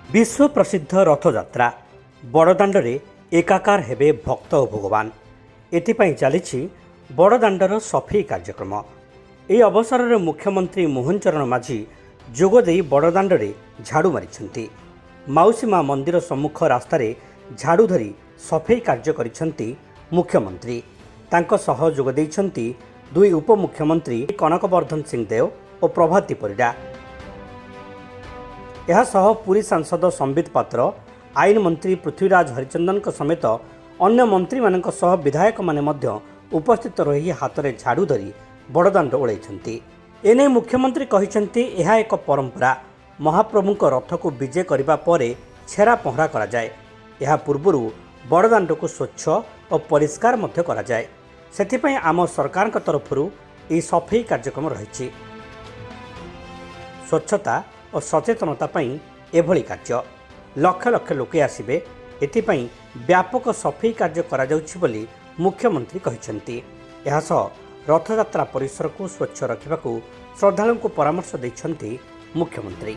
विश्व प्रसिद्ध रथयात्रा बड़दाण्डरे एकाकार हेबे भक्त और भगवान एथिपाई चली बड़दाण्डर सफेई कार्यक्रम। ଏହି ଅବସରରେ ମୁଖ୍ୟମନ୍ତ୍ରୀ ମୋହନ ଚରଣ ମାଝୀ ଯୋଗଦେଇ ବଡ଼ଦାଣ୍ଡରେ ଝାଡ଼ୁ ମାରିଛନ୍ତି। ମାଉସୀ ମା ମନ୍ଦିର ସମ୍ମୁଖ ରାସ୍ତାରେ ଝାଡ଼ୁ ଧରି ସଫେଇ କାର୍ଯ୍ୟ କରିଛନ୍ତି ମୁଖ୍ୟମନ୍ତ୍ରୀ। ତାଙ୍କ ସହ ଯୋଗ ଦେଇଛନ୍ତି ଦୁଇ ଉପମୁଖ୍ୟମନ୍ତ୍ରୀ କନକବର୍ଦ୍ଧନ ସିଂ ଦେଓ ଓ ପ୍ରଭାତୀ ପରିଡ଼ା। ଏହାସହ ପୁରୀ ସାଂସଦ ସମ୍ବିତ ପାତ୍ର, ଆଇନ ମନ୍ତ୍ରୀ ପୃଥ୍ୱୀରାଜ ହରିଚନ୍ଦନଙ୍କ ସମେତ ଅନ୍ୟ ମନ୍ତ୍ରୀମାନଙ୍କ ସହ ବିଧାୟକମାନେ ମଧ୍ୟ ଉପସ୍ଥିତ ରହି ହାତରେ ଝାଡ଼ୁ ଧରି ବଡ଼ଦାଣ୍ଡ ଓଳାଇଛନ୍ତି। ଏନେଇ ମୁଖ୍ୟମନ୍ତ୍ରୀ କହିଛନ୍ତି, ଏହା ଏକ ପରମ୍ପରା। ମହାପ୍ରଭୁଙ୍କ ରଥକୁ ବିଜେ କରିବା ପରେ ଛେରା ପହଁରା କରାଯାଏ। ଏହା ପୂର୍ବରୁ ବଡ଼ଦାଣ୍ଡକୁ ସ୍ୱଚ୍ଛ ଓ ପରିଷ୍କାର ମଧ୍ୟ କରାଯାଏ। ସେଥିପାଇଁ ଆମ ସରକାରଙ୍କ ତରଫରୁ ଏହି ସଫେଇ କାର୍ଯ୍ୟକ୍ରମ ରହିଛି। ସ୍ୱଚ୍ଛତା ଓ ସଚେତନତା ପାଇଁ ଏଭଳି କାର୍ଯ୍ୟ। ଲକ୍ଷ ଲକ୍ଷ ଲୋକ ଆସିବେ, ଏଥିପାଇଁ ବ୍ୟାପକ ସଫେଇ କାର୍ଯ୍ୟ କରାଯାଉଛି ବୋଲି ମୁଖ୍ୟମନ୍ତ୍ରୀ କହିଛନ୍ତି। ଏହାସହ ରଥଯାତ୍ରା ପରିସରକୁ ସ୍ୱଚ୍ଛ ରଖିବାକୁ ଶ୍ରଦ୍ଧାଳୁଙ୍କୁ ପରାମର୍ଶ ଦେଇଛନ୍ତି ମୁଖ୍ୟମନ୍ତ୍ରୀ।